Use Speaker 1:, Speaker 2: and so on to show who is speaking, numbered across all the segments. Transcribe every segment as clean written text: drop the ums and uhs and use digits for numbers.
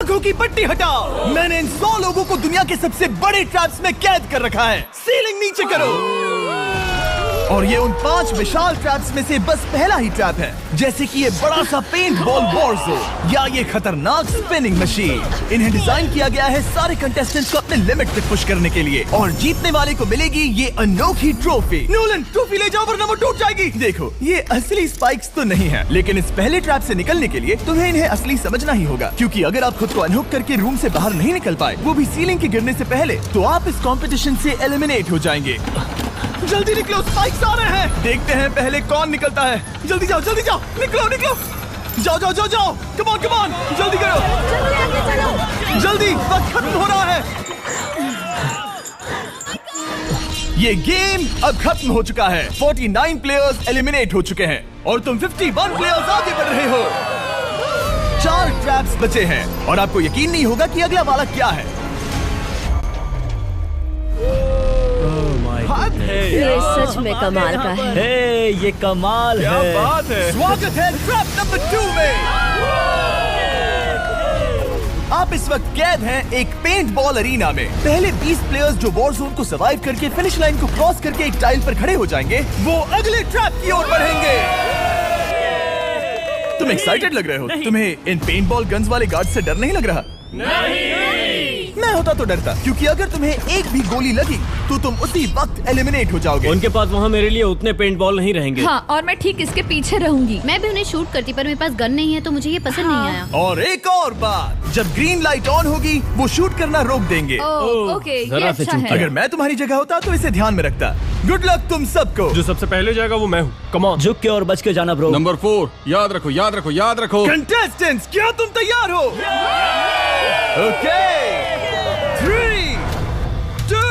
Speaker 1: आंखों की पट्टी हटाओ। मैंने इन 100 लोगों को दुनिया के सबसे बड़े ट्रैप्स में कैद कर रखा है। सीलिंग नीचे करो। और ये उन 5 विशाल ट्रैप्स में से बस पहला ही ट्रैप है, जैसे कि ये बड़ा सा पेंट बॉल वॉरज़ो या ये खतरनाक स्पिनिंग मशीन। इन्हें डिजाइन किया गया है सारे कंटेस्टेंट्स को अपने लिमिट तक पुश करने के लिए, और जीतने वाले को मिलेगी ये अनोखी ट्रॉफी। नोलन, ट्रॉफी ले जाओ वरना वो टूट जाएगी। देखो, ये असली स्पाइक्स तो नहीं है, लेकिन इस पहले ट्रैप से निकलने के लिए तुम्हें इन्हें असली समझना ही होगा, क्योंकि अगर आप खुद को अनहुक करके रूम से बाहर नहीं निकल पाए, वो भी सीलिंग के गिरने से पहले, तो आप इस कॉम्पिटिशन से एलिमिनेट हो जाएंगे। जल्दी निकलो, स्पाइक्स आ रहे हैं। देखते हैं पहले कौन निकलता है। जल्दी जाओ, निकलो। जाओ, कम ऑन, जल्दी करो। जल्दी, वक्त खत्म हो रहा है। ये गेम अब खत्म हो चुका है। 49 प्लेयर्स एलिमिनेट हो चुके हैं और तुम 51 प्लेयर्स आगे बढ़ रहे हो। 4 ट्रैप्स बचे हैं और आपको यकीन नहीं होगा कि अगला वाला क्या है।
Speaker 2: ये सच में कमाल का है।
Speaker 3: ये कमाल
Speaker 4: क्या
Speaker 3: है।
Speaker 4: बात है।
Speaker 1: स्वागत है ट्रैप नंबर 2 में। आप इस वक्त कैद हैं एक पेंट बॉल अरीना में। पहले 20 प्लेयर्स जो वॉर जोन को सर्वाइव करके फिनिश लाइन को क्रॉस करके एक टाइल पर खड़े हो जाएंगे, वो अगले ट्रैप की ओर बढ़ेंगे। तुम एक्साइटेड लग रहे हो। तुम्हें इन पेंट बॉल गन्स वाले गार्ड से डर नहीं लग रहा? मैं होता तो डरता, क्योंकि अगर तुम्हें एक भी गोली लगी तो तुम उसी वक्त एलिमिनेट हो जाओगे।
Speaker 3: उनके पास वहाँ मेरे लिए उतने पेंट बॉल नहीं रहेंगे।
Speaker 5: हाँ, और मैं ठीक इसके पीछे रहूंगी।
Speaker 6: मैं भी उन्हें शूट करती, पर मेरे पास गन नहीं है तो मुझे ये पसंद नहीं आया।
Speaker 1: और एक और बात, जब ग्रीन लाइट ऑन होगी वो शूट करना रोक देंगे।
Speaker 5: ओके, ये
Speaker 3: जरा से
Speaker 5: अच्छा है।
Speaker 1: अगर मैं तुम्हारी जगह होता तो इसे ध्यान में रखता। गुड लक तुम सबको।
Speaker 4: जो सबसे पहले जाएगा वो मैं हूँ। Come on.
Speaker 3: झुक के और बच के जाना ब्रो।
Speaker 4: नंबर 4, याद रखो।
Speaker 1: कंटेस्टेंट्स, क्या तुम तैयार हो? Okay, 3, 2,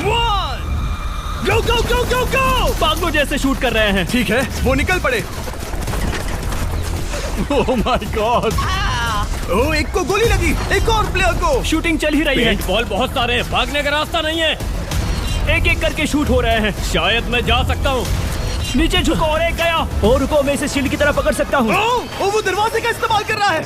Speaker 1: 1, go!
Speaker 3: पागलों जैसे शूट कर रहे हैं।
Speaker 1: ठीक है, वो निकल पड़े।
Speaker 4: ओह माय गॉड।
Speaker 1: ओह, एक को गोली लगी, एक और प्लेयर को।
Speaker 3: शूटिंग चल ही रही है। पेंट बॉल बहुत सारे हैं, भागने का रास्ता नहीं है। एक एक करके शूट हो रहे हैं। शायद मैं जा सकता हूँ। नीचे झुको और एक गया। और रुको, मैं इसे शील्ड की तरह पकड़ सकता हूँ।
Speaker 1: ओह, वो दरवाजे का इस्तेमाल कर रहा है।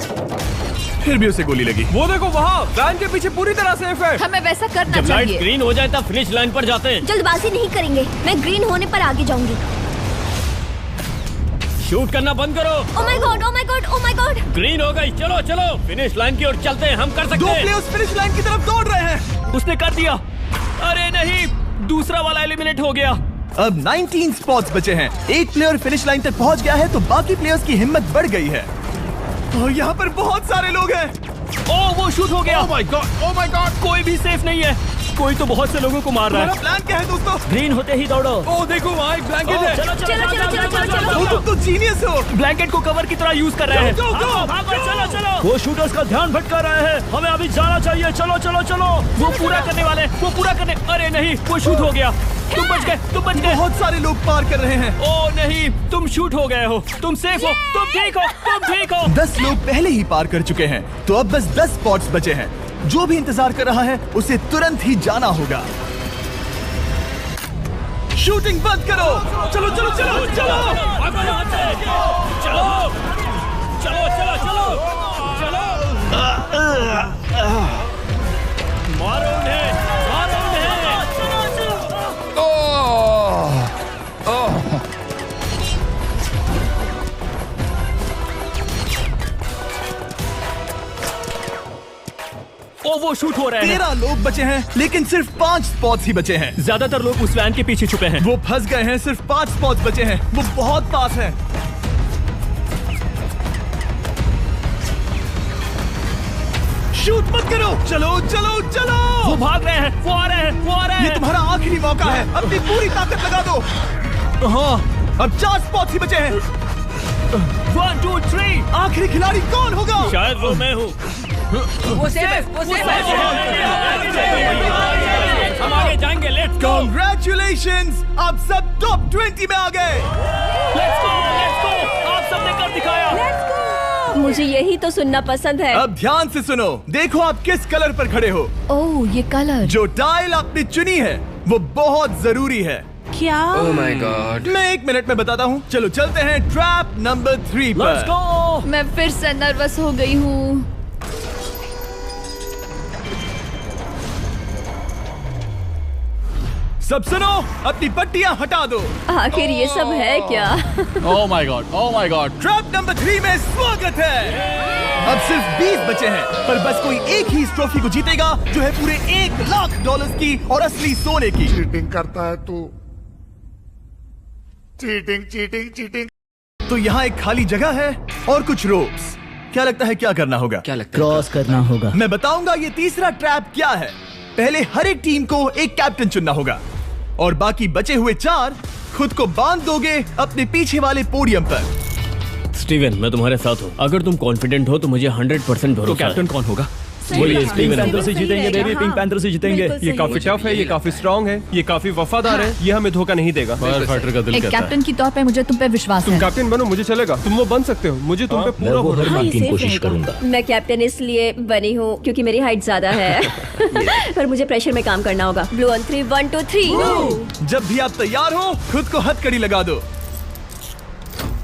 Speaker 1: फिर भी उसे गोली लगी।
Speaker 4: वो देखो वहाँ, वैन के पीछे पूरी तरह सेफ है।
Speaker 5: हमें वैसा करना
Speaker 3: जब लाइट
Speaker 5: चाहिए।
Speaker 3: ग्रीन हो जाए तब फिनिश लाइन पर जाते हैं।
Speaker 2: जल्दबाजी नहीं करेंगे, मैं ग्रीन होने पर आगे जाऊंगी।
Speaker 3: शूट करना बंद करो।
Speaker 2: Oh my God.
Speaker 3: ग्रीन हो गई। चलो फिनिश लाइन की ओर चलते हैं। हम कर सकते
Speaker 1: 2
Speaker 3: हैं।
Speaker 1: प्लेयर्स फिनिश लाइन की तरफ दौड़ रहे हैं।
Speaker 3: उसने कर दिया। अरे नहीं, दूसरा वाला एलिमिनेट हो गया।
Speaker 1: अब 19 स्पॉट्स बचे हैं। एक प्लेयर फिनिश लाइन तक पहुंच गया है तो बाकी प्लेयर्स की हिम्मत बढ़ गई है। और यहाँ पर बहुत सारे लोग हैं।
Speaker 3: ओह, वो शूट हो गया।
Speaker 4: ओह माय गॉड।
Speaker 3: कोई भी सेफ नहीं है। कोई तो बहुत से लोगों को मार रहा
Speaker 1: तुम्हारा
Speaker 3: है।
Speaker 1: प्लान क्या है दोस्तों?
Speaker 3: ग्रीन होते ही दौड़ो।
Speaker 4: ओह देखो वहाँ एक ब्लैंकेट है।
Speaker 1: ओ, तुम तो जीनियस हो।
Speaker 3: ब्लैंकेट को कवर की तरह यूज कर रहे हैं।
Speaker 1: Go, go, go!
Speaker 3: चलो। वो शूटर्स का ध्यान भटका रहे हैं। हमें अभी जाना चाहिए। चलो। वो पूरा करने। अरे नहीं, वो शूट हो गया। तुम बच गए।
Speaker 1: बहुत सारे लोग पार कर रहे हैं।
Speaker 3: ओह नहीं, तुम शूट हो गए हो। तुम सेफ हो। तुम ठीक हो।
Speaker 1: 10 लोग पहले ही पार कर चुके हैं, तो अब बस 10 स्पॉट्स बचे हैं। जो भी इंतजार कर रहा है उसे तुरंत ही जाना होगा। शूटिंग बंद करो। चलो।
Speaker 3: मारो उन्हें। वो शूट हो रहे हैं।
Speaker 1: 13 लोग बचे हैं, लेकिन सिर्फ 5 स्पॉट्स ही बचे हैं।
Speaker 3: ज्यादातर लोग उस वैन के पीछे छुपे हैं।
Speaker 1: वो फंस गए हैं। सिर्फ 5 स्पॉट्स बचे हैं। वो बहुत पास है। शूट मत करो। चलो।
Speaker 3: वो भाग रहे हैं। वो आ रहे हैं।
Speaker 1: ये तुम्हारा आखिरी मौका है। अपनी पूरी ताकत लगा दो। हाँ, अब 4 स्पॉट्स ही बचे हैं।
Speaker 3: 1, 2, 3।
Speaker 1: आखिरी खिलाड़ी कौन होगा?
Speaker 3: शायद वो मैं हूँ।
Speaker 5: वो सेफ
Speaker 3: हम आगे जाएंगे। Let's go.
Speaker 1: Congratulations! आप सब टॉप 20 में आ गए।
Speaker 3: Let's go. आप सबने कर दिखाया।
Speaker 2: मुझे यही तो सुनना पसंद है।
Speaker 1: अब ध्यान से सुनो। देखो आप किस कलर पर खड़े हो।
Speaker 5: ओह, ये कलर।
Speaker 1: जो टाइल आपने चुनी है वो बहुत जरूरी है।
Speaker 5: क्या?
Speaker 4: ओह माय गॉड।
Speaker 1: मैं 1 मिनट में बताता हूँ। चलो चलते हैं ट्रैप नंबर 3
Speaker 3: लेट्स
Speaker 1: पर।
Speaker 3: गो।
Speaker 5: मैं फिर से नर्वस हो गई हूँ।
Speaker 1: सब सुनो, अपनी पट्टियां हटा दो।
Speaker 2: आखिर ये सब है क्या?
Speaker 4: Oh my God, oh my God.
Speaker 1: Trap number 3 में स्वागत है। अब सिर्फ 20 बचे हैं, पर बस कोई एक ही इस ट्रॉफी को जीतेगा जो है पूरे $1,00,000 की और असली सोने की।
Speaker 7: चीटिंग करता है तू, चीटिंग चीटिंग चीटिंग।
Speaker 1: तो यहाँ एक खाली जगह है और कुछ रोप्स। क्या लगता है क्या करना होगा?
Speaker 3: क्या लगता है?
Speaker 8: क्रॉस करना होगा।
Speaker 1: मैं बताऊंगा ये तीसरा ट्रैप क्या है। पहले हर एक टीम को एक कैप्टन चुनना होगा और बाकी बचे हुए 4 खुद को बांध दोगे अपने पीछे वाले पोडियम पर।
Speaker 3: स्टीवन, मैं तुम्हारे साथ हूँ। अगर तुम कॉन्फिडेंट हो तो मुझे 100% भरोसा है।
Speaker 4: तो कैप्टन कौन होगा?
Speaker 3: बोलिए
Speaker 8: पिंक
Speaker 3: स्टीवन।
Speaker 8: पैंथर से जीतेंगे बेबी, पिंक पैंथर से जीतेंगे।
Speaker 4: ये काफी टफ है, ये काफी स्ट्रांग है, ये काफी वफादार है, ये हमें धोखा नहीं देगा। फायर फाइटर का दिल
Speaker 5: एक
Speaker 4: कहता है।
Speaker 5: कैप्टन की तौर पे मुझे तुम पे विश्वास
Speaker 4: तुम
Speaker 5: है।
Speaker 4: कैप्टन बनो, मुझे चलेगा। तुम वो बन सकते हो, मुझे तुम पे
Speaker 8: मैं
Speaker 4: पूरा
Speaker 8: वो हर
Speaker 4: भरोसा है।
Speaker 8: बात की कोशिश करूंगा।
Speaker 2: मैं कैप्टन इसलिए बनी हूँ क्योंकि मेरी हाइट ज्यादा है। पर मुझे प्रेशर में काम करना होगा। Blue on 3, 1 2 3।
Speaker 1: जब भी आप तैयार हो खुद को हथकड़ी लगा दो।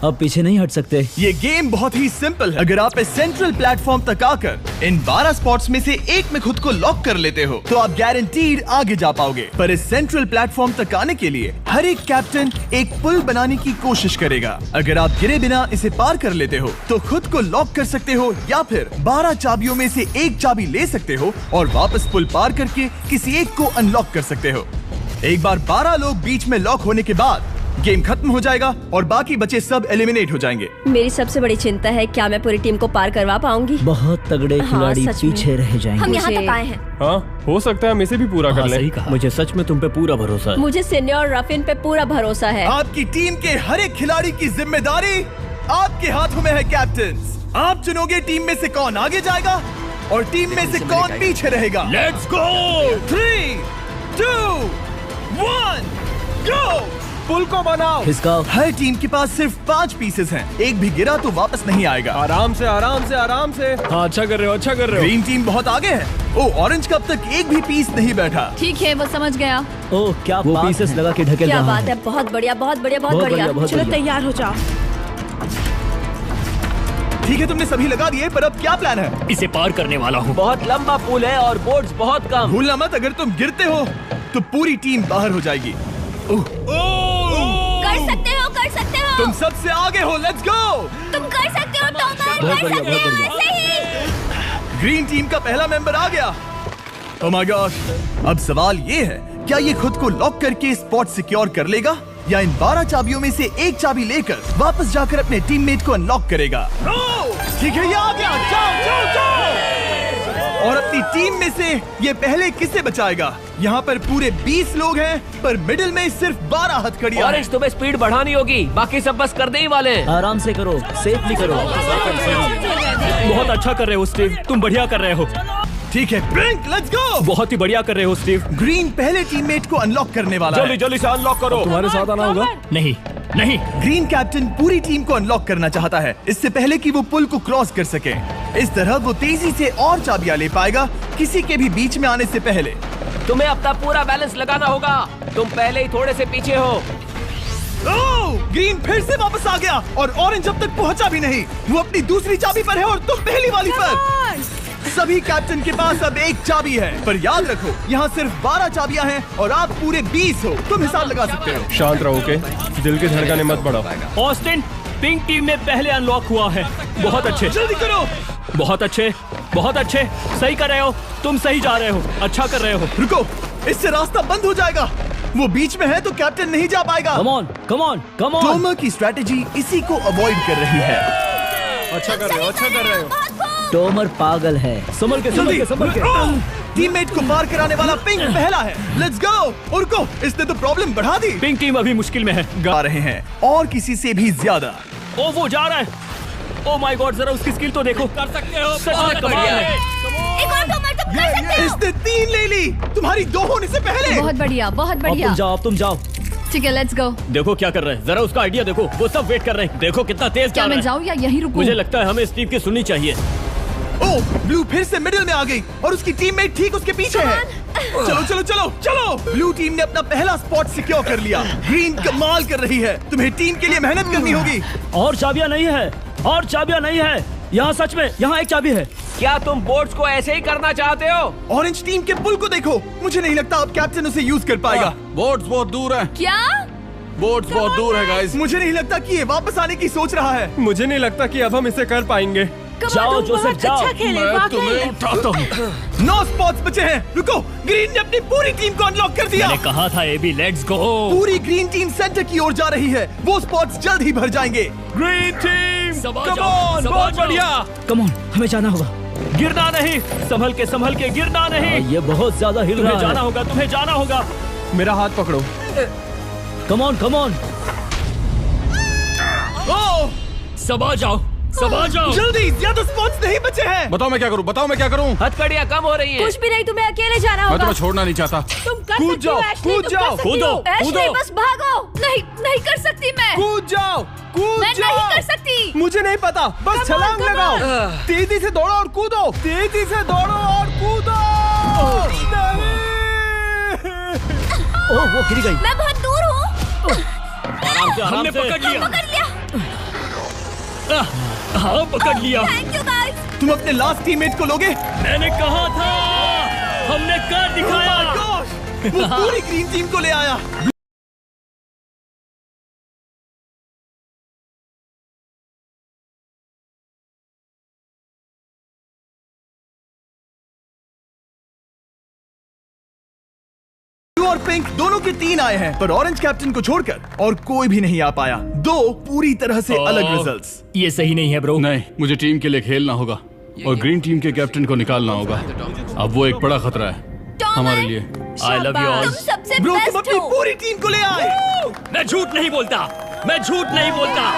Speaker 8: अब पीछे नहीं हट सकते।
Speaker 1: ये गेम बहुत ही सिंपल है। अगर आप इस सेंट्रल प्लेटफॉर्म तक आकर इन 12 स्पॉट्स में से एक में खुद को लॉक कर लेते हो तो आप गारंटीड आगे जा पाओगे। पर इस सेंट्रल प्लेटफॉर्म तक आने के लिए हर एक कैप्टन एक पुल बनाने की कोशिश करेगा। अगर आप गिरे बिना इसे पार कर लेते हो तो खुद को लॉक कर सकते हो या फिर 12 चाबियों में से एक चाबी ले सकते हो और वापस पुल पार करके किसी एक को अनलॉक कर सकते हो। एक बार 12 लोग बीच में लॉक होने के बाद गेम खत्म हो जाएगा और बाकी बचे सब एलिमिनेट हो जाएंगे।
Speaker 2: मेरी सबसे बड़ी चिंता है क्या मैं पूरी टीम को पार करवा पाऊंगी।
Speaker 8: बहुत तगड़े
Speaker 2: हाँ,
Speaker 8: खिलाड़ी
Speaker 2: सच में।
Speaker 8: पीछे रह जाएंगे।
Speaker 2: हम यहाँ मुझे- तक आए हैं।
Speaker 4: हाँ, हो सकता है हम इसे भी पूरा कर लें।
Speaker 8: सही कहा।
Speaker 3: मुझे सच में तुम पे पूरा भरोसा है।
Speaker 2: मुझे सीनियर रफिन पे पूरा भरोसा है।
Speaker 1: आपकी टीम के हर एक खिलाड़ी की जिम्मेदारी आपके हाथों में है कैप्टन। आप चुनोगे टीम में से कौन आगे जाएगा और टीम में से कौन पीछे रहेगा। Let's go. 3 2 1 गो।
Speaker 4: पुल को बनाओ।
Speaker 8: खिसकाओ।
Speaker 1: हर टीम के पास सिर्फ 5 पीसेस हैं। एक भी गिरा तो वापस नहीं आएगा।
Speaker 4: आराम से आराम से आराम से। हाँ, अच्छा कर रहे हो, अच्छा कर रहे हो।
Speaker 1: ग्रीन टीम बहुत आगे है। ओ, ऑरेंज कब तक एक भी पीस नहीं बैठा।
Speaker 5: ठीक है, वो समझ गया।
Speaker 8: ओह क्या
Speaker 3: वो
Speaker 8: बात
Speaker 3: पीसेस
Speaker 8: है।
Speaker 3: लगा के ढकेल
Speaker 2: क्या
Speaker 3: रहा
Speaker 2: बात
Speaker 3: है।
Speaker 2: है। बहुत बढ़िया, बहुत बढ़िया, बहुत
Speaker 8: बहुत
Speaker 2: बढ़िया।
Speaker 8: बढ़िया, बहुत
Speaker 2: चलो
Speaker 8: बढ़िया।
Speaker 2: तैयार हो जाओ।
Speaker 1: ठीक है, तुमने सभी लगा दिए, पर अब क्या प्लान है?
Speaker 3: इसे पार करने वाला हूँ। बहुत लंबा पुल है और बोर्ड्स बहुत कम।
Speaker 1: भूलना मत, अगर तुम गिरते हो तो पूरी टीम बाहर हो जाएगी।
Speaker 2: कर सकते हो, कर सकते हो।
Speaker 1: तुम सबसे आगे हो। Let's go.
Speaker 2: तुम कर सकते हो टॉमर,
Speaker 8: बहुत
Speaker 2: कर
Speaker 8: बढ़िया,
Speaker 2: सकते
Speaker 8: बहुत
Speaker 2: हो।
Speaker 8: बढ़िया।
Speaker 2: सही।
Speaker 1: ग्रीन टीम का पहला मेंबर आ गया। ओह माय गॉड। अब सवाल ये है, क्या ये खुद को लॉक करके स्पॉट सिक्योर कर लेगा या इन 12 चाबियों में से एक चाबी लेकर वापस जाकर अपने टीममेट को अनलॉक करेगा? ठीक है, ये आ गया। जाओ जाओ जाओ। और अपनी टीम में से ये पहले किसे बचाएगा? यहाँ पर पूरे 20 लोग हैं, पर मिडिल में सिर्फ 12 हथकड़ियां हैं।
Speaker 3: तुम्हें स्पीड बढ़ानी होगी, बाकी सब बस करने ही वाले हैं।
Speaker 8: आराम से करो, सेफली करो।
Speaker 3: बहुत अच्छा कर रहे हो स्टीव, तुम बढ़िया कर रहे हो।
Speaker 1: ठीक है, ब्लिंक, लेट्स गो।
Speaker 3: बहुत ही बढ़िया कर रहे हो स्टीव।
Speaker 1: ग्रीन पहले टीममेट को अनलॉक करने वाला है।
Speaker 3: जल्दी से अनलॉक करो।
Speaker 4: तुम्हारे साथ आना होगा।
Speaker 3: नहीं नहीं,
Speaker 1: ग्रीन कैप्टन पूरी टीम को अनलॉक करना चाहता है इससे पहले कि वो पुल को क्रॉस कर सके। इस तरह वो तेजी से और चाबियां ले पाएगा किसी के भी बीच में आने से पहले।
Speaker 3: तुम्हें अपना पूरा बैलेंस लगाना होगा। तुम पहले ही थोड़े से पीछे हो।
Speaker 1: ओह, ग्रीन फिर से वापस आ गया और ऑरेंज अब तक पहुंचा भी नहीं। वो अपनी दूसरी चाबी पर है और तुम पहली वाली पर। सभी कैप्टन के पास अब एक चाबी है, पर याद रखो यहाँ सिर्फ 12 चाबियां हैं और आप पूरे 20 हो। तुम हिसाब लगा सकते हो।
Speaker 4: शांत रहो, ओके? दिल की धड़कनें मत बढ़ाओ।
Speaker 3: ऑस्टिन, पिंक टीम में पहले अनलॉक हुआ है। बहुत अच्छे,
Speaker 1: जल्दी करो।
Speaker 3: बहुत अच्छे, बहुत अच्छे। सही कर रहे हो, तुम सही जा रहे हो, अच्छा कर रहे हो।
Speaker 1: रुको, इससे रास्ता बंद हो जाएगा। वो बीच में है तो कैप्टन नहीं जा पाएगा।
Speaker 8: Come on, come on, come on.
Speaker 1: Tomer की स्ट्रेटेजी इसी को अवॉइड कर रही है।
Speaker 4: अच्छा कर रहे हो, अच्छा कर रहे हो।
Speaker 8: टोमर पागल है। संभल के, संभल के, संभल के।
Speaker 1: टीममेट को पार कराने वाला पिंक पहला है। Let's go. और रुको, इसने तो प्रॉब्लम बढ़ा दी।
Speaker 3: पिंक टीम अभी मुश्किल में है।
Speaker 1: गा रहे हैं और किसी से भी ज्यादा।
Speaker 3: ओ वो जा रहा है। ओ माय गॉड, जरा उसकी स्किल तो देखो। कर सकते हो, सच में कमाल है।
Speaker 2: एक और टॉमर, तुम कर सकते हो।
Speaker 1: इसने 3 ले ली, तुम्हारी 2 होने से पहले।
Speaker 5: बहुत बढ़िया, बहुत
Speaker 8: अब
Speaker 5: बढ़िया।
Speaker 8: तुम जाओ, अब तुम जाओ।
Speaker 5: ठीक है, लेट्स गो।
Speaker 3: देखो क्या कर रहे हैं, जरा उसका आइडिया देखो। वो सब वेट कर रहे हैं। देखो कितना तेज
Speaker 5: क्या
Speaker 3: जा रहा
Speaker 5: मैं
Speaker 3: है।
Speaker 5: जाऊँ या यहीं रुकूं?
Speaker 3: मुझे लगता है हमें स्टीव की सुननी चाहिए।
Speaker 1: ओह, ब्लू फिर से मिडिल में आ गई और उसकी टीममेट ठीक उसके पीछे है। चलो चलो चलो चलो। ब्लू टीम ने अपना पहला स्पॉट सिक्योर कर लिया। ग्रीन कमाल कर रही है। तुम्हें टीम के लिए मेहनत करनी होगी।
Speaker 8: और चाबियां नहीं है, और चाबियां नहीं है। यहाँ सच में, यहाँ एक चाबी है।
Speaker 3: क्या तुम बोट्स को ऐसे ही करना चाहते हो?
Speaker 1: ऑरेंज टीम के पुल को देखो, मुझे नहीं लगता अब कैप्टन उसे यूज कर पाएगा।
Speaker 9: बोट्स बहुत दूर है।
Speaker 5: क्या?
Speaker 9: बोट्स बहुत दूर है गाइस।
Speaker 1: मुझे नहीं लगता कि ये वापस आने की सोच रहा है।
Speaker 4: मुझे नहीं लगता कि अब हम इसे कर पाएंगे।
Speaker 3: जाओ जोसेफ जाओ।
Speaker 9: मैं तुम्हें उठाता हूँ।
Speaker 1: 9 स्पॉट्स बचे हैं। रुको, ग्रीन ने अपनी पूरी टीम को अनलॉक कर दिया।
Speaker 3: मैंने कहा था एबी, लेट्स गो।
Speaker 1: पूरी ग्रीन टीम सेंटर की ओर जा रही है। वो स्पॉट्स जल्द ही भर जाएंगे।
Speaker 4: ग्रीन टीम,
Speaker 3: सबा
Speaker 4: कम
Speaker 3: जाओ,
Speaker 4: ऑन,
Speaker 3: सबा
Speaker 4: बहुत
Speaker 3: जाओ।
Speaker 4: बढ़िया।
Speaker 8: कम ऑन, हमें जाना होगा।
Speaker 3: गिरना नहीं, संभल के गिरना नहीं।
Speaker 8: ये बहुत ज्यादा हिल
Speaker 3: तुम्हें
Speaker 8: रहा
Speaker 3: जाना
Speaker 8: है।
Speaker 3: होगा, तुम्हें जाना होगा।
Speaker 4: मेरा हाथ पकड़ो।
Speaker 8: कम ऑन, कम ऑन।
Speaker 1: ओह,
Speaker 3: सबा जाओ, सबा जाओ।
Speaker 1: जल्दी, ज्यादा स्पॉट्स नहीं बचे हैं।
Speaker 9: बताओ मैं क्या करूँ, बताओ मैं क्या करूँ।
Speaker 3: हथकड़ियाँ कम हो रही हैं।
Speaker 2: कुछ भी नहीं, तुम्हें अकेले जाना
Speaker 9: मैं
Speaker 2: होगा।
Speaker 9: तुम्हें छोड़ना नहीं चाहता।
Speaker 2: तुम कर
Speaker 4: कूद
Speaker 2: सकती हो,
Speaker 4: जाओ,
Speaker 2: एशली,
Speaker 4: कूद
Speaker 2: तुम
Speaker 4: जाओ,
Speaker 2: कर सकती
Speaker 3: कूदो,
Speaker 2: हो। एशली,
Speaker 3: कूदो।
Speaker 2: बस भागो। नहीं, नहीं कर सकती मैं।
Speaker 4: कूद जाओ, कूद
Speaker 2: मैं
Speaker 4: जाओ।
Speaker 2: नहीं कर सकती।
Speaker 4: मुझे नहीं पता, बस छलांग
Speaker 2: come
Speaker 4: लगाओ। तेजी से दौड़ो और कूदो, तेजी से दौड़ो और कूदो। नहीं।
Speaker 8: ओह, वो गिर गई।
Speaker 2: मैं बहुत दूर हूँ।
Speaker 3: आराम से, हमने पकड़ लिया।
Speaker 2: पकड़ लिया।
Speaker 3: हाँ, पकड़ लिया।
Speaker 2: Thank you guys.
Speaker 1: तुम अपने लास्ट टीममेट को लोगे?
Speaker 3: मैंने कहा था, हमने कर दिखाया।
Speaker 1: Oh my gosh! वो पूरी ग्रीन टीम को ले आया। ब्लू और पिंक दोनों के 3 आए हैं, पर ऑरेंज कैप्टन को छोड़कर और कोई भी नहीं आ पाया। 2 पूरी तरह से अलग रिजल्ट्स।
Speaker 3: ये सही नहीं है ब्रो।
Speaker 9: नहीं, मुझे टीम के लिए खेलना होगा और ग्रीन टीम के कैप्टन को निकालना होगा। अब वो एक बड़ा खतरा है हमारे लिए।
Speaker 3: I love you all.
Speaker 2: तुम सबसे
Speaker 1: ब्रो, तुम
Speaker 2: बेस्ट
Speaker 1: अपनी
Speaker 2: हो।
Speaker 1: पूरी टीम को ले आए।
Speaker 3: मैं झूठ नहीं बोलता, मैं झूठ नहीं बोलता।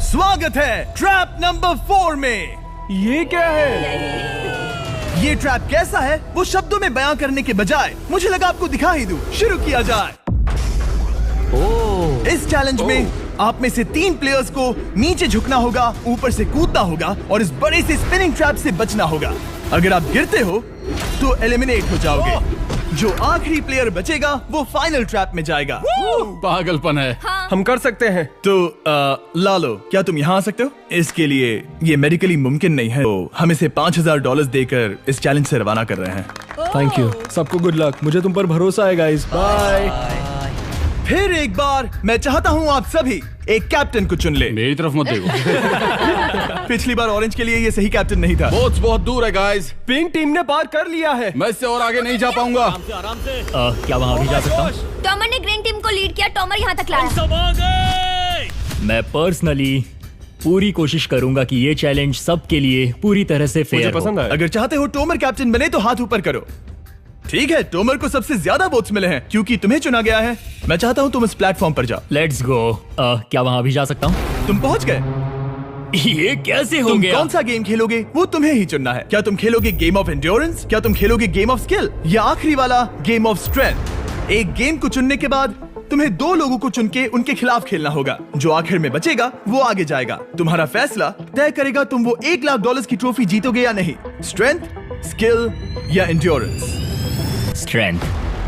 Speaker 1: स्वागत है ट्रैप नंबर 4 में।
Speaker 4: ये क्या है?
Speaker 1: ये ट्रैप कैसा है वो शब्दों में बयां करने के बजाय मुझे लगा आपको दिखा ही दूं। शुरू किया जाए। इस चैलेंज में आप में से 3 प्लेयर्स को नीचे झुकना होगा, ऊपर से कूदना होगा और इस बड़े से स्पिनिंग ट्रैप से बचना होगा। अगर आप गिरते हो तो एलिमिनेट हो जाओगे। जो आखिरी प्लेयर बचेगा वो फाइनल ट्रैप में जाएगा।
Speaker 9: पागलपन है।
Speaker 4: हम कर सकते हैं।
Speaker 1: तो लालो, क्या तुम यहाँ आ सकते हो? इसके लिए ये मेडिकली मुमकिन नहीं है, तो हम इसे $5000 देकर इस चैलेंज से रवाना कर रहे हैं।
Speaker 4: Thank you. सबको गुड लक। मुझे तुम पर भरोसा है गाइस। बाय।
Speaker 1: फिर एक बार मैं चाहता हूँ आप सभी एक कैप्टन को चुन ले।
Speaker 9: मेरी तरफ मत देखो।
Speaker 1: पिछली बार ऑरेंज के लिए ये सही कैप्टन नहीं था।
Speaker 9: बोट्स बहुत दूर है गाइस।
Speaker 4: पिंक टीम ने पार कर लिया है।
Speaker 9: मैं इससे और आगे नहीं जा पाऊंगा।
Speaker 3: आराम से। क्या वहाँ भी जा सकता हूँ?
Speaker 2: टॉमर ने ग्रीन टीम को लीड किया, टॉमर यहाँ तक लाया।
Speaker 3: सब आ गए। मैं पर्सनली पूरी कोशिश करूंगा कि ये चैलेंज सबके लिए पूरी तरह से
Speaker 4: मुझे
Speaker 3: फेयर
Speaker 4: पसंद
Speaker 3: हो।
Speaker 4: आया।
Speaker 1: अगर चाहते हो टोमर कैप्टन बने तो हाथ ऊपर करो। ठीक है, टोमर को सबसे ज्यादा वोट्स मिले हैं क्योंकि तुम्हें चुना गया है। मैं चाहता हूँ तुम इस प्लेटफॉर्म पर जाओ।
Speaker 3: Let's go. क्या वहाँ भी जा सकता हूँ?
Speaker 1: तुम पहुँच गए।
Speaker 3: ये कैसे हो
Speaker 1: तुम
Speaker 3: गया?
Speaker 1: कौन सा गेम खेलोगे वो तुम्हें ही चुनना है। क्या तुम खेलोगे गेम ऑफ एंड्योरेंस, क्या तुम खेलोगे गेम ऑफ स्किल, या आखिरी वाला गेम ऑफ स्ट्रेंथ? एक गेम को चुनने के बाद तुम्हें 2 लोगों को चुन के उनके खिलाफ खेलना होगा। जो आखिर में बचेगा वो आगे जाएगा। तुम्हारा फैसला तय करेगा तुम वो $1,00,000 की ट्रॉफी जीतोगे या नहीं। स्ट्रेंथ, स्किल या एंड्योरेंस।
Speaker 3: स्ट्रेंथ।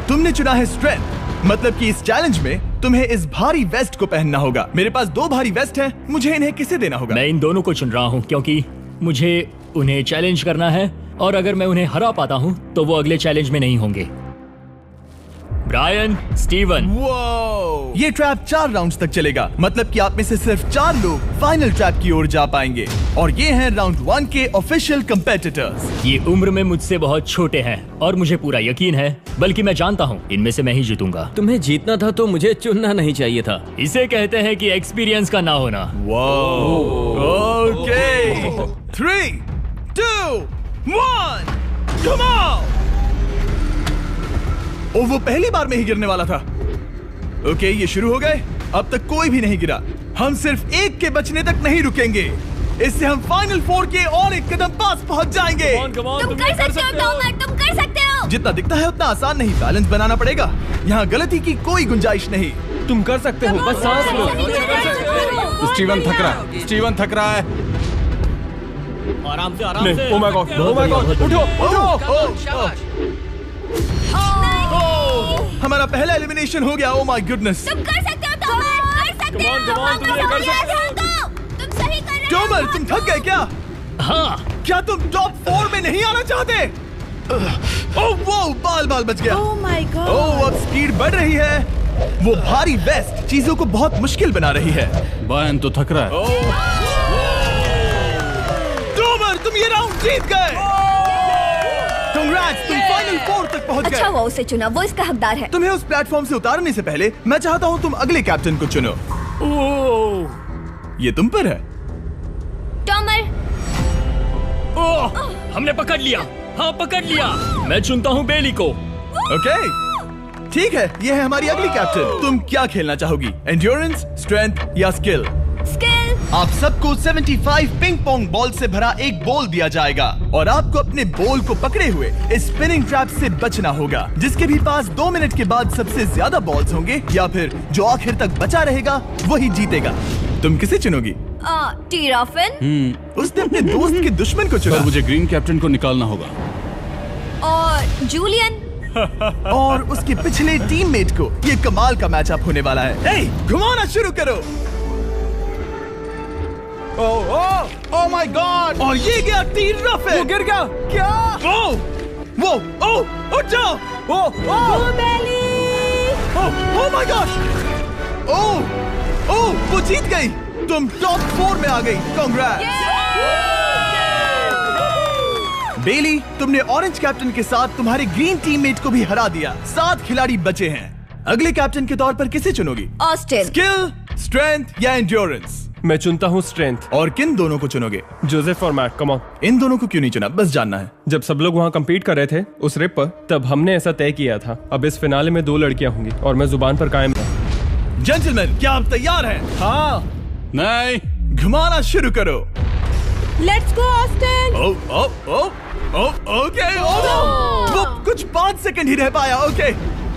Speaker 1: तुमने चुना है स्ट्रेंथ, मतलब कि इस चैलेंज में तुम्हें इस भारी वेस्ट को पहनना होगा। मेरे पास 2 भारी वेस्ट हैं, मुझे इन्हें किसे देना होगा?
Speaker 3: मैं इन दोनों को चुन रहा हूँ क्योंकि मुझे उन्हें चैलेंज करना है और अगर मैं उन्हें हरा पाता हूँ तो वो अगले चैलेंज में नहीं होंगे। Brian, Steven.
Speaker 1: वो ये ट्रैप 4 राउंड्स तक चलेगा, मतलब कि आप में से सिर्फ 4 लोग फाइनल ट्रैप की ओर जा पाएंगे और ये हैं राउंड 1 के ऑफिशियल कंपेटिटर्स।
Speaker 3: ये उम्र में मुझसे बहुत छोटे हैं और मुझे पूरा यकीन है, बल्कि मैं जानता हूँ इनमें से मैं ही जीतूंगा।
Speaker 8: तुम्हें जीतना था तो मुझे चुनना नहीं चाहिए था।
Speaker 3: इसे कहते हैं कि एक्सपीरियंस का ना होना।
Speaker 1: Okay, 3, 2, 1, come on. ओ, वो पहली बार में ही गिरने वाला था। ओके, ये शुरू हो गए। अब तक कोई भी नहीं गिरा। हम सिर्फ एक के बचने तक नहीं रुकेंगे। इससे हम फाइनल 4 के और एक कदम पास पहुंच जाएंगे।
Speaker 2: तुम कर सकते हो टॉमर, तुम कर सकते हो।
Speaker 1: जितना दिखता है उतना आसान नहीं, बैलेंस बनाना पड़ेगा। यहाँ गलती की कोई गुंजाइश नहीं।
Speaker 4: तुम कर सकते हो, बस सांस लो।
Speaker 9: स्टीवन थक रहा है। स्टीवन थक रहा है।
Speaker 3: आराम से, आराम
Speaker 4: नहीं,
Speaker 3: से।
Speaker 4: Oh my God, oh my God, उठो, उठो।
Speaker 1: हमारा पहला एलिमिनेशन हो गया। Oh my goodness.
Speaker 2: तुम कर सकते हो टॉमर।
Speaker 6: सकते हो।
Speaker 3: तुम ये कर सकते
Speaker 6: हो। तुम सही कर रहे हो।
Speaker 1: टॉमर, तुम थक गए क्या?
Speaker 3: हाँ।
Speaker 1: क्या तुम टॉप 4 में नहीं आना चाहते? ओह वो बाल बच गया।
Speaker 2: ओह माय गॉड।
Speaker 1: ओह अब स्पीड बढ़ रही है। वो भारी वेस्ट चीजों को बहुत मुश्किल बना रही है।
Speaker 9: बायन तो थक रहा है।
Speaker 1: टॉमर, तुम ये राउंड जीत गए। Congrats, तुम फाइनल 4 तक पहुंच गए।
Speaker 2: अच्छा हुआ उसे चुना, वो इसका हकदार है।
Speaker 1: तुम्हें उस प्लेटफॉर्म से उतारने से पहले मैं चाहता हूँ तुम अगले कैप्टन को चुनो। ये तुम पर है।
Speaker 6: टॉमर।
Speaker 3: ओह, हमने पकड़ लिया। हाँ, पकड़ लिया। मैं चुनता हूँ बेली को।
Speaker 1: ओके, ठीक है, ये है हमारी अगली कैप्टन। तुम क्या खेलना चाहोगी? एंड्योरेंस, स्ट्रेंथ या स्किल?
Speaker 6: स्किल।
Speaker 1: आप सबको 75 पिंग पोंग बॉल से भरा एक बॉल दिया जाएगा और आपको अपने बॉल को पकड़े हुए इस स्पिनिंग ट्रैप से बचना होगा। जिसके भी पास 2 मिनट के बाद सबसे ज्यादा बॉल्स होंगे या फिर जो आखिर तक बचा रहेगा वही जीतेगा। तुम किसे चुनोगी?
Speaker 6: टीराफिन।
Speaker 1: उसने अपने दोस्त के दुश्मन को चुना।
Speaker 9: पर मुझे ग्रीन कैप्टन को निकालना होगा।
Speaker 6: और जूलियन।
Speaker 1: और उसके पिछले टीममेट को। ये कमाल का मैचअप होने वाला है। ए, घुमाना शुरू करो।
Speaker 4: ओह माय गॉड।
Speaker 1: और ये गया टीराफिन।
Speaker 4: वो गिर गया। क्या?
Speaker 1: वो उठ जाओ। ओह माय गॉड। वो जीत गई। तुम टॉप 4 में आ गई। कांग्रेट्स। बेली, तुमने ऑरेंज कैप्टन के साथ तुम्हारे ग्रीन टीममेट को भी हरा दिया। 7 खिलाड़ी बचे हैं। अगले कैप्टन के तौर पर किसे चुनोगी?
Speaker 2: ऑस्टिन।
Speaker 1: स्किल, स्ट्रेंथ या एंड्योरेंस?
Speaker 4: मैं चुनता हूँ स्ट्रेंथ।
Speaker 1: और किन दोनों को चुनोगे?
Speaker 4: जोसेफ और मैट। Come on.
Speaker 1: इन दोनों को क्यों नहीं चुना? बस जानना है।
Speaker 4: जब सब लोग वहाँ कम्पीट कर रहे थे उस रिप पर, तब हमने ऐसा तय किया था। अब इस फिनाले में 2 लड़कियां होंगी और मैं जुबान पर कायम हूँ।
Speaker 1: जेंटलमैन, क्या आप तैयार हैं?
Speaker 4: हाँ।
Speaker 9: नहीं।
Speaker 1: घुमाना शुरू करो।
Speaker 2: Let's go Austin.
Speaker 1: ओके। वो कुछ 5 सेकंड ही रह पाया। ओके,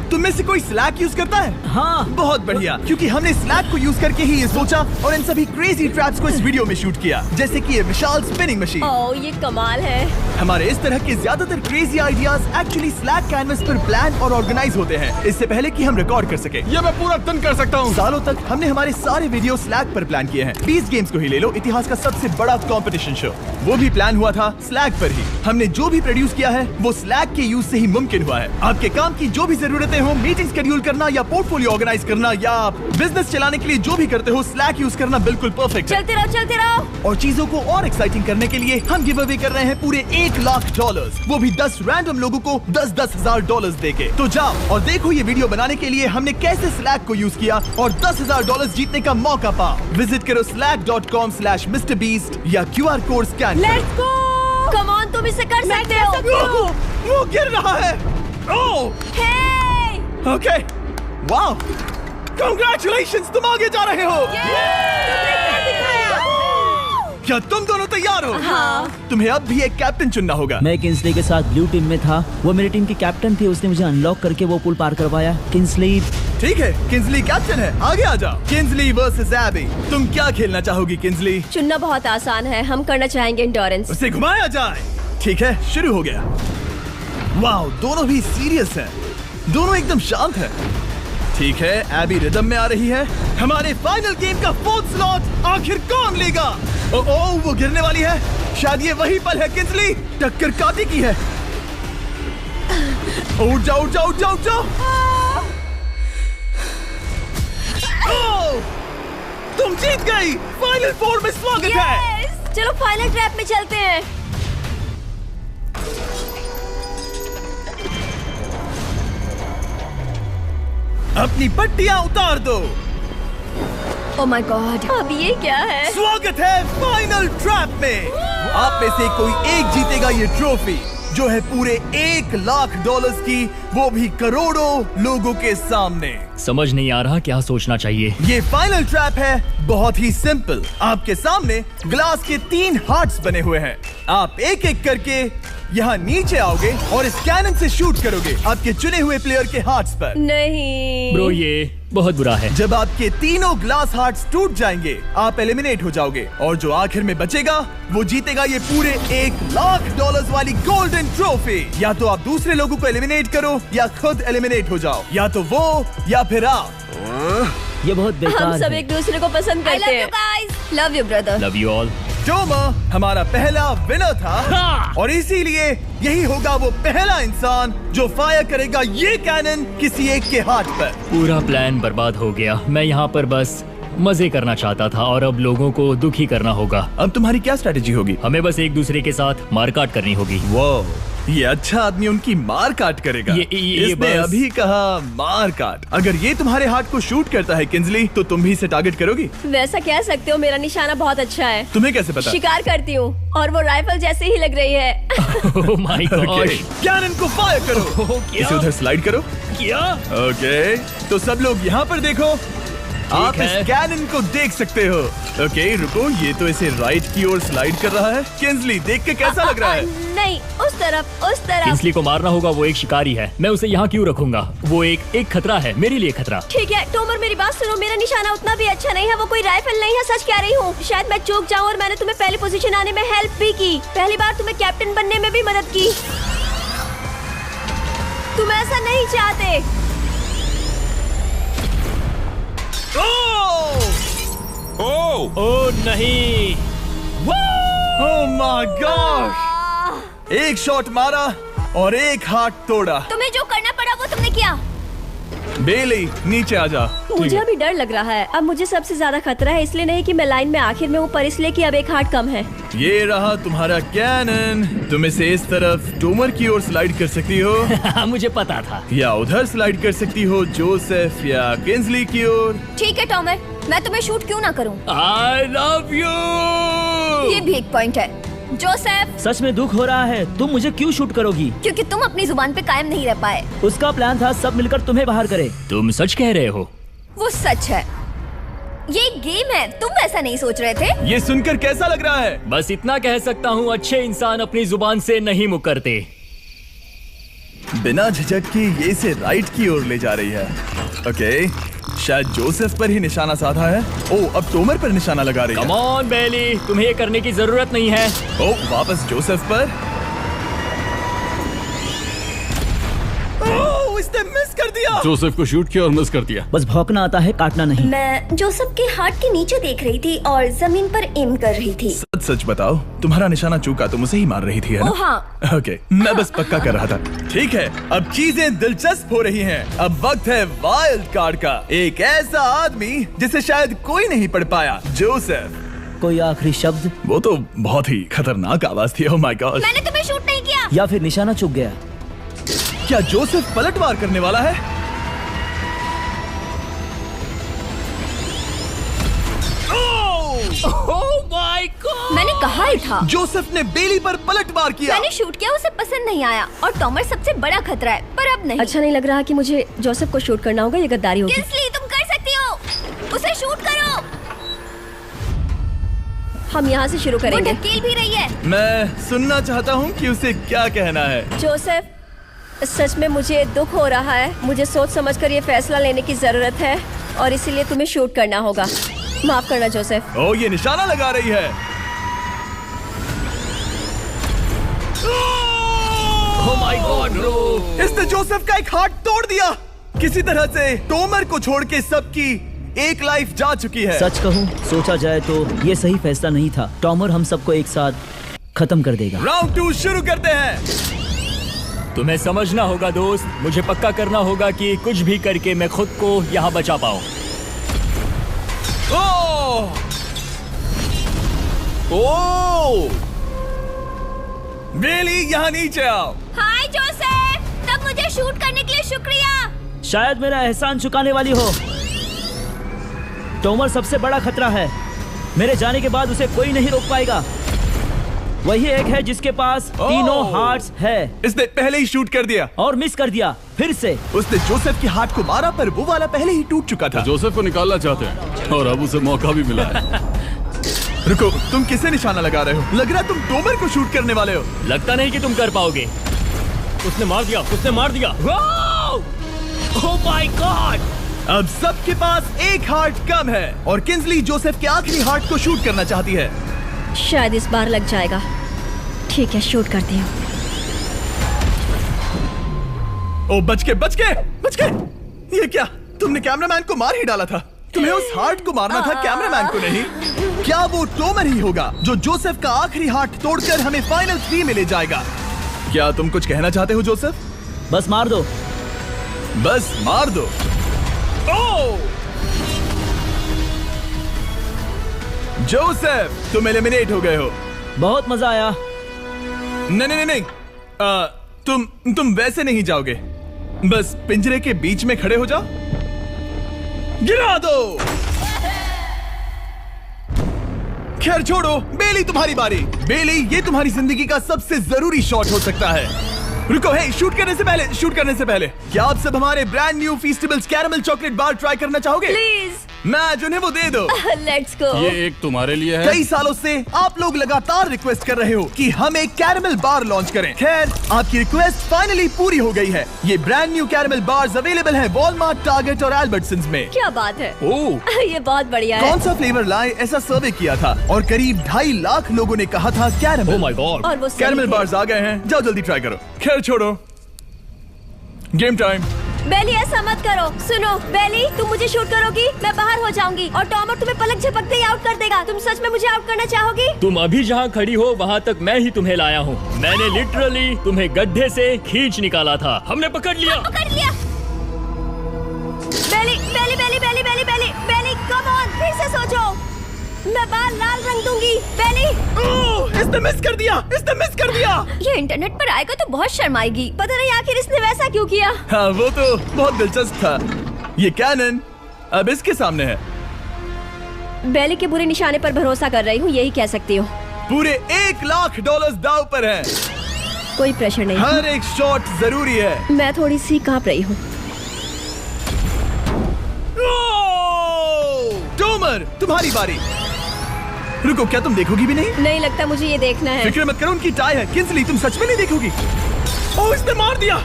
Speaker 1: तुम में से कोई स्लैक यूज करता है?
Speaker 8: हाँ।
Speaker 1: बहुत बढ़िया, क्योंकि हमने स्लैक को यूज करके ही ये सोचा और इन सभी क्रेजी ट्रैप्स को इस वीडियो में शूट किया, जैसे कि ये विशाल स्पिनिंग मशीन।
Speaker 2: ओह, ये कमाल है।
Speaker 1: हमारे इस तरह के ज्यादातर crazy ideas actually slack canvas पर प्लान और ऑर्गेनाइज होते हैं इससे पहले कि हम रिकॉर्ड कर सके।
Speaker 9: ये मैं पूरा टन कर सकता हूँ।
Speaker 1: सालों तक हमने हमारे सारे वीडियो स्लैक पर प्लान किए हैं। 20 गेम्स को ही ले लो, इतिहास का सबसे बड़ा कंपटीशन शो, वो भी प्लान हुआ था स्लैक पर ही। हमने जो भी प्रोड्यूस किया है वो स्लैक के यूज से ही मुमकिन हुआ है। आपके काम की जो भी जरूरतें हो, मीटिंग शेड्यूल करना या पोर्टफोलियो ऑर्गेनाइज करना या बिजनेस चलाने के लिए जो भी करते हो, स्लैक यूज करना बिल्कुल परफेक्ट है।
Speaker 2: चलते रहो।
Speaker 1: और चीजों को और एक्साइटिंग करने के लिए हम गिव अवे कर रहे हैं पूरे $1 लाख, वो भी 10 रैंडम लोगों को $10,000 देके। तो जाओ और देखो ये वीडियो बनाने के लिए हमने कैसे स्लैक को यूज किया और $10,000 जीतने का मौका पाओ। विजिट करो slack.com/MrBeast या QR code scan.
Speaker 2: Let's go. Come on, तुम इसे कर सकते हो।
Speaker 1: वो गिर रहा है। ओह, ओके, वाओ, कांग्रेचुलेशंस, तुम आगे जा रहे हो। क्या तुम दोनों तैयार हो?
Speaker 2: हाँ।
Speaker 1: तुम्हें अब भी एक कैप्टन चुनना होगा।
Speaker 8: मैं किंसली के साथ ब्लू टीम में था। वो मेरी टीम के कैप्टन थे। उसने मुझे अनलॉक करके वो पुल पार करवाया। किंसली।
Speaker 1: ठीक है, किंसली कैप्टन है। आगे आ जाओ। किंसली वर्सेस एबी, तुम क्या खेलना चाहोगी किंसली?
Speaker 2: चुनना बहुत आसान है, हम करना चाहेंगे एंड्योरेंस।
Speaker 1: उसे घुमाया जाए। ठीक है, शुरू हो गया। वाओ, दोनों भी सीरियस हैं। दोनों एकदम शांत हैं। ठीक है, एबी रिदम में आ रही है। हमारे फाइनल गेम का 4th स्लॉट आखिर कौन लेगा? ओह, वो गिरने वाली है। शायद ये वही पल है। किंसली, टक्कर काटी की है। उठ जाओ, उठ जाओ, उठ जाओ, उठ जाओ। तुम जीत गई। फाइनल 4 में स्वागत है।
Speaker 2: चलो फाइनल ट्रैप में चलते हैं।
Speaker 1: अपनी पट्टियां उतार दो।
Speaker 2: ओह माय गॉड, अब ये क्या है?
Speaker 1: स्वागत है फाइनल ट्रैप में। आप में से कोई एक जीतेगा ये ट्रॉफी, जो है पूरे $1 लाख की, वो भी करोड़ों लोगों के सामने।
Speaker 3: समझ नहीं आ रहा क्या सोचना चाहिए।
Speaker 1: ये फाइनल ट्रैप है, बहुत ही सिंपल। आपके सामने ग्लास के 3 हार्ट्स बने हुए हैं। आप एक एक करके यहाँ नीचे आओगे और इस कैनन से शूट करोगे आपके चुने हुए प्लेयर के हार्ट्स पर।
Speaker 2: नहीं
Speaker 3: ब्रो, ये बहुत बुरा है।
Speaker 1: जब आपके तीनों ग्लास हार्ट्स टूट जाएंगे, आप एलिमिनेट हो जाओगे और जो आखिर में बचेगा वो जीतेगा ये पूरे $1 लाख वाली गोल्डन ट्रॉफी। या तो आप दूसरे लोगों को एलिमिनेट करो या खुद एलिमिनेट हो जाओ, या तो वो या फिर आप।
Speaker 8: ये बहुत बेकार
Speaker 2: हम सब
Speaker 8: है।
Speaker 2: एक दूसरे को पसंद
Speaker 6: I
Speaker 2: करते
Speaker 6: love you
Speaker 2: हैं।
Speaker 6: guys. Love you brother.
Speaker 3: Love you all.
Speaker 1: Tomer हमारा पहला विनर था
Speaker 3: हाँ।
Speaker 1: और इसीलिए यही होगा वो पहला इंसान जो फायर करेगा ये कैनन किसी एक के हाथ पर।
Speaker 3: पूरा प्लान बर्बाद हो गया। मैं यहाँ पर बस मजे करना चाहता था और अब लोगों को दुखी करना होगा।
Speaker 1: अब तुम्हारी क्या स्ट्रेटेजी होगी?
Speaker 3: हमें बस एक दूसरे के साथ मारकाट करनी होगी।
Speaker 1: वो ये अच्छा आदमी उनकी मार काट करेगा।
Speaker 3: ये
Speaker 1: इसने
Speaker 3: बस-
Speaker 1: अभी कहा मार काट। अगर ये तुम्हारे हार्ट को शूट करता है किंजली, तो तुम भी इसे टारगेट करोगी?
Speaker 2: वैसा कह सकते हो, मेरा निशाना बहुत अच्छा है।
Speaker 1: तुम्हें कैसे पता?
Speaker 2: शिकार करती हूँ और वो राइफल जैसे ही लग रही है।
Speaker 3: ओह माय गॉड।
Speaker 1: कैनन को फायर करो।
Speaker 3: क्या?
Speaker 1: इसे उधर स्लाइड करो।
Speaker 3: क्या?
Speaker 1: ओके, तो सब लोग यहाँ पर देखो। आप इस
Speaker 3: है।
Speaker 1: कैनन को देख सकते हो। ओके, रुको, ये तो इसे राइट की ओर स्लाइड कर रहा है। किंजली, देख के कैसा लग रहा है?
Speaker 2: नहीं, उस तरफ, उस तरफ।
Speaker 3: किंसली को मारना होगा, वो एक शिकारी है। मैं उसे यहाँ क्यों रखूंगा? वो एक खतरा है, मेरे लिए खतरा।
Speaker 2: ठीक है टोमर, मेरी बात सुनो। मेरा निशाना उतना भी अच्छा नहीं है, वो कोई राइफल नहीं है, सच कह रही हूँ। शायद मैं चूक जाऊँ और मैंने तुम्हें पहली पोजीशन आने में हेल्प भी की। पहली बार तुम्हें कैप्टन बनने में भी मदद की। तुम ऐसा नहीं चाहते।
Speaker 3: ओह नहीं।
Speaker 1: ओह माय गॉड! एक शॉट मारा और एक हाथ तोड़ा।
Speaker 6: तुम्हें जो करना पड़ा वो तुमने किया।
Speaker 1: बेली, नीचे आ जा।
Speaker 2: मुझे अभी डर लग रहा है। अब मुझे सबसे ज्यादा खतरा है, इसलिए नहीं कि मैं लाइन में आखिर में हूँ, पर इसलिए कि अब एक हार्ट कम है।
Speaker 1: ये रहा तुम्हारा कैनन। तुम इसे इस तरफ टोमर की ओर स्लाइड कर सकती हो
Speaker 3: मुझे पता था।
Speaker 1: या उधर स्लाइड कर सकती हो जोसेफ या किंजली की ओर।
Speaker 6: ठीक है टॉमर, मैं तुम्हें शूट क्यों ना करूं?
Speaker 3: I love you.
Speaker 6: ये भी एक पॉइंट है। जोसेफ,
Speaker 8: सच में दुख हो रहा है। तुम मुझे क्यों शूट करोगी?
Speaker 6: क्योंकि तुम अपनी जुबान पे कायम नहीं रह पाए।
Speaker 8: उसका प्लान था सब मिलकर तुम्हें बाहर करे।
Speaker 3: तुम सच कह रहे हो?
Speaker 6: वो सच है। ये एक गेम है, तुम वैसा नहीं सोच रहे थे।
Speaker 1: ये सुनकर कैसा लग रहा है?
Speaker 3: बस इतना कह सकता हूँ, अच्छे इंसान अपनी जुबान से नहीं मुकरते।
Speaker 1: बिना झिझक की ये इसे राइट की ओर ले जा रही है। ओके, शायद जोसेफ पर ही निशाना साधा है। ओह, अब टोमर पर निशाना लगा रही है।
Speaker 3: कम ऑन बेली, तुम्हें ये करने की जरूरत नहीं है।
Speaker 1: ओह, वापस जोसेफ पर। ओह, इसने मिस कर दिया।
Speaker 9: जोसेफ को शूट किया और मिस कर दिया।
Speaker 8: बस भौंकना आता है, काटना नहीं।
Speaker 6: मैं जोसेफ के हार्ट के नीचे देख रही थी और जमीन पर एम कर रही थी।
Speaker 1: सच सच बताओ, तुम्हारा निशाना चूका, तुम उसे ही मार रही थी, है ना?
Speaker 6: ओह हाँ।
Speaker 1: ओके, मैं बस पक्का कर रहा था। ठीक है, अब चीजें दिलचस्प हो रही हैं। अब वक्त है वाइल्ड कार्ड का। एक ऐसा आदमी जिसे शायद कोई नहीं पढ़ पाया, जोसेफ।
Speaker 8: कोई आखिरी शब्द?
Speaker 1: वो तो बहुत ही खतरनाक आवाज थी। ओह माय गॉड!
Speaker 6: मैंने तुम्हें शूट नहीं किया।
Speaker 8: या फिर निशाना चूक गया?
Speaker 1: क्या जोसेफ पलटवार करने वाला है?
Speaker 3: ओह माय गॉड!
Speaker 6: मैंने कहा ही था।
Speaker 1: जोसेफ ने बेली पर पलटवार किया।
Speaker 6: मैंने शूट किया, उसे पसंद नहीं आया और टॉमर सबसे बड़ा खतरा है, पर अब नहीं।
Speaker 2: अच्छा नहीं लग रहा कि मुझे जोसेफ को शूट करना होगा, ये गद्दारी होगी।
Speaker 6: किंसली, तुम कर सकती हो। उसे शूट करो।
Speaker 2: हम यहाँ से शुरू
Speaker 6: वो
Speaker 2: करेंगे।
Speaker 6: ढकेल भी रही है।
Speaker 1: मैं सुनना चाहता हूँ कि उसे क्या कहना है।
Speaker 2: जोसेफ, सच में मुझे दुख हो रहा है। मुझे सोच समझकर ये फैसला लेने की जरूरत है और इसीलिए तुम्हें शूट करना होगा। माफ करना जोसेफ।
Speaker 1: ओह, ये निशाना लगा रही है।
Speaker 3: ओह माय गॉड ब्रो!
Speaker 1: इसने जोसेफ का एक हाथ तोड़ दिया। किसी तरह से टोमर को छोड़ के सबकी एक लाइफ जा चुकी है।
Speaker 8: सच कहूँ, सोचा जाए तो ये सही फैसला नहीं था। टॉमर हम सबको एक साथ खत्म कर देगा।
Speaker 1: राउंड 2 शुरू करते हैं।
Speaker 3: तुम्हें समझना होगा दोस्त, मुझे पक्का करना होगा कि कुछ भी करके मैं खुद को यहाँ बचा पाऊँ।
Speaker 1: ओह! ओह! बेली, यहाँ नीचे आओ।
Speaker 6: हाय जोसेफ, तब मुझे शूट करने के लिए शुक्रिया।
Speaker 8: शायद मेरा एहसान चुकाने वाली हो। टोमर सबसे बड़ा खतरा है। मेरे जाने के बाद उसे कोई नहीं रोक पाएगा। वही एक है जिसके पास तीनों हार्ट्स है।
Speaker 1: इसने पहले ही शूट कर दिया
Speaker 8: और मिस कर दिया फिर से।
Speaker 1: उसने जोसेफ के हाथ को मारा, पर वो वाला पहले ही टूट चुका था।
Speaker 9: जोसेफ को निकालना चाहते हैं और अब उसे मौका भी मिला है।
Speaker 1: रुको, तुम किसे निशाना लगा रहे हो? लग रहा है तुम टोमर को शूट करने वाले हो।
Speaker 3: लगता नहीं कि तुम कर पाओगे। उसने मार दिया, उसने मार दिया। Oh my God!
Speaker 1: अब सबके पास एक हार्ट कम है और किंजली जोसेफ के आखिरी हार्ट को शूट करना चाहती है।
Speaker 2: शायद इस बार लग जाएगा। ठीक है, शूट करती हूँ।
Speaker 1: ओ, बच के, बच के, बच के! ये क्या? तुमने कैमरामैन को मार ही डाला था। तुम्हें उस हार्ट को मारना था, कैमरामैन को नहीं। क्या वो टोमर ही होगा जो जोसेफ का आखिरी हार्ट तोड़कर हमें फाइनल 3 में ले जाएगा? क्या तुम कुछ कहना चाहते हो जोसेफ?
Speaker 8: बस मार दो।
Speaker 1: बस मार दो। ओह! जोसेफ, तुम एलिमिनेट हो गए हो।
Speaker 8: बहुत मजा आया।
Speaker 1: नहीं नहीं नहीं, तुम वैसे नहीं जाओगे। बस पिंजरे के बीच में खड़े हो जाओ। गिरा दो। खैर छोड़ो, बेली तुम्हारी बारी। बेली, ये तुम्हारी जिंदगी का सबसे जरूरी शॉट हो सकता है। रुको, हे, शूट करने से पहले क्या आप सब हमारे brand new Feastables caramel chocolate bar try करना चाहोगे?
Speaker 2: प्लीज
Speaker 1: मैच उन्हें वो दे दो।
Speaker 2: Let's go.
Speaker 9: ये एक तुम्हारे लिए है।
Speaker 1: कई सालों से आप लोग लगातार रिक्वेस्ट कर रहे हो कि हम एक कैरेमल बार लॉन्च करें। खैर, आपकी रिक्वेस्ट फाइनली पूरी हो गई है। ये brand new caramel bars available हैं वॉलमार्ट, टारगेट और अल्बर्टसन्स में।
Speaker 2: क्या बात है।
Speaker 1: ओह,
Speaker 2: ये बहुत बढ़िया है।
Speaker 1: कौन सा फ्लेवर लाए, ऐसा सर्वे किया था और करीब 2.5 लाख लोगों ने कहा था कैरेमल।
Speaker 3: Oh my God.
Speaker 2: और वो सही
Speaker 1: कैरेमल
Speaker 2: थे।
Speaker 1: बार्स आ गए हैं, जाओ जल्दी ट्राई करो। खैर छोड़ो, गेम टाइम।
Speaker 2: बेली, ऐसा मत करो। सुनो बेली, तुम मुझे शूट करोगी, मैं बाहर हो जाऊंगी और टॉमर तुम्हें पलक झपकते ही आउट कर देगा। तुम सच में मुझे आउट करना चाहोगी?
Speaker 3: तुम अभी जहाँ खड़ी हो वहाँ तक मैं ही तुम्हें लाया हूँ। मैंने लिटरली तुम्हें गड्ढे से खींच निकाला था। हमने पकड़ लिया।
Speaker 2: पकड़ लिया। बेली बेली बेली बेली बेली बेली बेली, कम ऑन, फिर से सोचो। मैं बाल लाल रंग दूंगी। बेली,
Speaker 1: इसने मिस कर दिया।
Speaker 6: ये इंटरनेट पर आएगा तो बहुत शर्माएगी।
Speaker 2: पता नहीं आखिर इसने वैसा क्यों किया।
Speaker 1: हाँ, वो तो बहुत दिलचस्प था। ये कैनन अब इसके सामने है।
Speaker 2: बेली के बुरे निशाने पर भरोसा कर रही हूँ, यही कह सकती हूँ।
Speaker 1: पूरे $1 लाख दाव पर है।
Speaker 2: कोई प्रेशर नहीं।
Speaker 1: हर एक शॉट जरूरी है।
Speaker 2: मैं थोड़ी सी कांप रही हूँ।
Speaker 1: टोमर, तुम्हारी बारी। रुको, क्या तुम देखोगी भी नहीं?
Speaker 2: नहीं लगता मुझे ये देखना है।
Speaker 1: फिक्र मत करो, उनकी टाई है। किंसली, तुम सच में नहीं देखोगी? ओह, इसने मार दिया।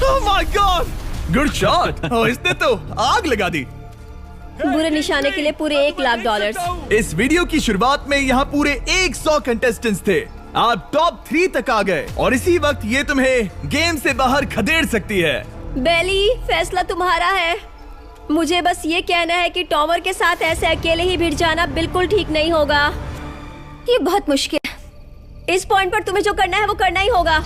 Speaker 1: Oh my god, good shot. ओह, इसने तो आग लगा दी।
Speaker 2: बुरे निशाने के लिए पूरे $1 लाख।
Speaker 1: इस वीडियो की शुरुआत में यहाँ पूरे 100 कंटेस्टेंट्स थे। आप टॉप 3 तक आ गए और इसी वक्त ये तुम्हें गेम से बाहर खदेड़ सकती है।
Speaker 2: बेली, फैसला तुम्हारा है। मुझे बस ये कहना है कि टॉमर के साथ ऐसे अकेले ही भिड़ जाना बिल्कुल ठीक नहीं होगा।
Speaker 6: ये बहुत मुश्किल है।
Speaker 2: इस पॉइंट पर तुम्हें जो करना है वो करना ही होगा।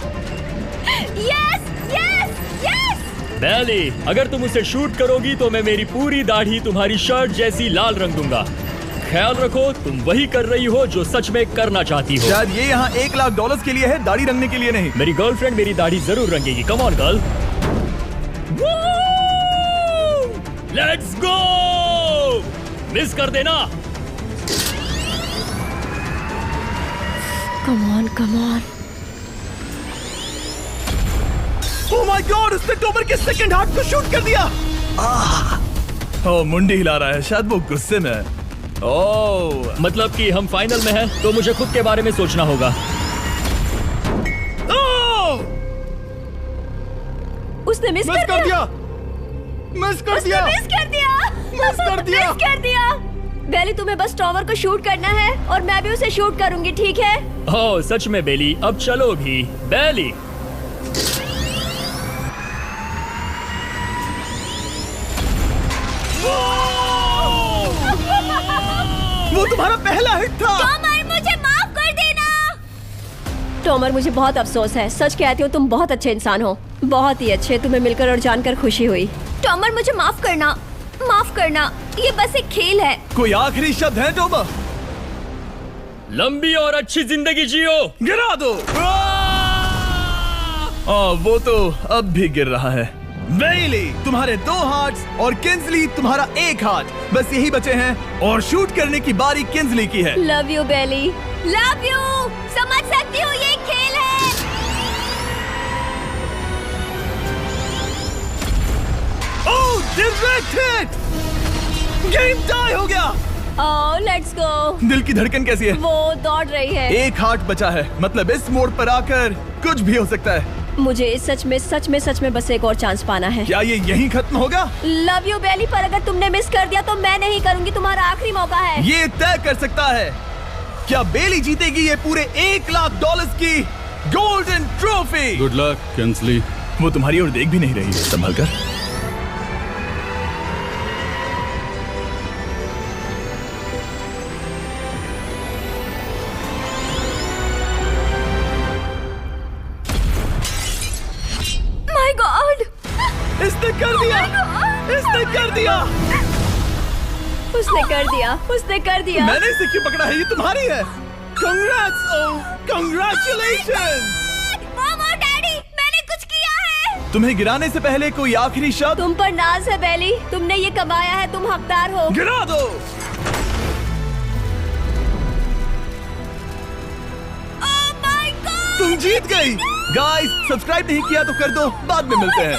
Speaker 2: Yes yes yes.
Speaker 3: बेली, अगर तुम उसे शूट करोगी तो मैं मेरी पूरी दाढ़ी तुम्हारी शर्ट जैसी लाल रंग दूंगा। ख्याल रखो, तुम वही कर रही हो जो सच में करना चाहती हो।
Speaker 1: शायद ये यहाँ $1 लाख के लिए है, दाढ़ी रंगने के लिए नहीं।
Speaker 3: मेरी गर्लफ्रेंड मेरी दाढ़ी जरूर रंगेगी। Come on girl, let's go. Miss कर देना।
Speaker 2: Come on come on.
Speaker 1: Oh my god, उसने टोमर के सेकंड हार्ट को शूट कर दिया। ओह, मुंडी हिला रहा है, शायद वो गुस्से में है। ओह,
Speaker 3: मतलब कि हम फाइनल में हैं, तो मुझे खुद के बारे में सोचना होगा।
Speaker 2: उसने मिस कर दिया।
Speaker 1: मिस कर दिया।
Speaker 2: बेली, तुम्हें बस टॉमर को शूट करना है और मैं भी उसे शूट करूंगी, ठीक है?
Speaker 3: ओह सच में बेली, अब चलो भी। बेली,
Speaker 1: वो तुम्हारा पहला हिट था।
Speaker 6: टॉमर, मुझे माफ कर देना।
Speaker 2: टॉमर, मुझे बहुत अफसोस है। सच कहती हूँ, तुम बहुत अच्छे इंसान हो, बहुत ही अच्छे। तुम्हें मिलकर और जानकर खुशी हुई।
Speaker 6: टॉमर, मुझे माफ करना, माफ करना। ये बस एक खेल है।
Speaker 1: कोई आखिरी शब्द है टोमर?
Speaker 3: लंबी और अच्छी जिंदगी जियो।
Speaker 1: गिरा दो। वो तो अब भी गिर रहा है। बेली, तुम्हारे 2 हार्ट्स और किंसली तुम्हारा 1 हार्ट बस यही बचे हैं और शूट करने की बारी किंसली की है।
Speaker 2: Love you Bailey.
Speaker 6: Love you. समझ सकती हूँ, ये एक खेल है।
Speaker 1: Direct hit. गेम टाई हो गया।
Speaker 2: ओह, लेट्स गो।
Speaker 1: दिल की धड़कन कैसी है?
Speaker 2: वो दौड़ रही है।
Speaker 1: 1 हार्ट बचा है, मतलब इस मोड़ पर आकर कुछ भी हो सकता है।
Speaker 2: मुझे सच में बस एक और चांस पाना है।
Speaker 1: क्या ये यहीं खत्म होगा?
Speaker 2: लव यू बेली, पर अगर तुमने मिस कर दिया तो मैं नहीं करूंगी। तुम्हारा आखिरी मौका है।
Speaker 1: ये तय कर सकता है क्या बेली जीतेगी ये पूरे $1 लाख की golden trophy.
Speaker 9: Good luck Kinsley.
Speaker 1: वो तुम्हारी ओर देख भी नहीं रही है, संभल कर। इसने कर दिया, इसने कर दिया।
Speaker 2: उसने कर दिया, उसने कर दिया।
Speaker 1: मैंने इसे क्यों पकड़ा है? ये तुम्हारी है। Congrats, oh, congratulations!
Speaker 6: मॉम और डैडी, मैंने कुछ किया है।
Speaker 1: तुम्हें गिराने से पहले कोई आखिरी शब्द?
Speaker 2: तुम पर नाज है बेली, तुमने ये कमाया है, तुम हकदार हो।
Speaker 1: गिरा दो।
Speaker 6: Oh my God!
Speaker 1: तुम जीत गई। गाइस, सब्सक्राइब नहीं किया तो कर दो, बाद में मिलते हैं।